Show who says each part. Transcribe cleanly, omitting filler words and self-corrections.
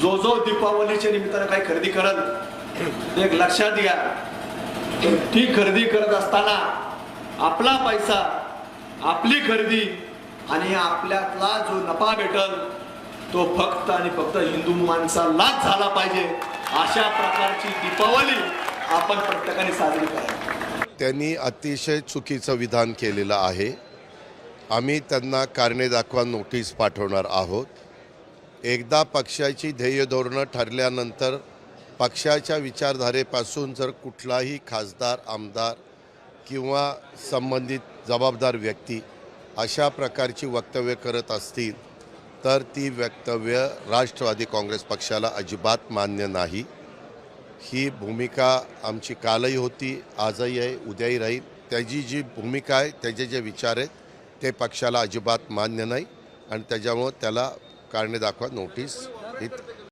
Speaker 1: जो जो दीपावलीच्या निमित्तानं काही खरेदी करत एक लक्षात घ्या, ती खरेदी करत असताना आपला पैसा, आपली खरेदी आणि आपल्यातला जो नफा भेटल तो फक्त आणि फक्त हिंदू माणसालाच झाला पाहिजे. अशा प्रकारची दीपावली आपण प्रत्येकाने साजरी करावी.
Speaker 2: त्यांनी अतिशय चुकीचं विधान केलेलं आहे. आम्ही त्यांना कारणे दाखवा नोटीस पाठवणार आहोत. एकदा पक्षाची ध्येय धोरणं ठरल्यानंतर पक्षाच्या विचारधारेपासून जर कुठलाही खासदार, आमदार किंवा संबंधित जबाबदार व्यक्ती अशा प्रकारची वक्तव्य करत असतील तर ती वक्तव्य राष्ट्रवादी काँग्रेस पक्षाला अजिबात मान्य नाही. ही भूमिका आमची कालही होती, आजही आहे, उद्याही राहील. त्याची जी भूमिका आहे, त्याचे जे विचार आहेत ते पक्षाला अजिबात मान्य नाही आणि त्याच्यामुळं त्याला कारणे दाखवा नोटीस ही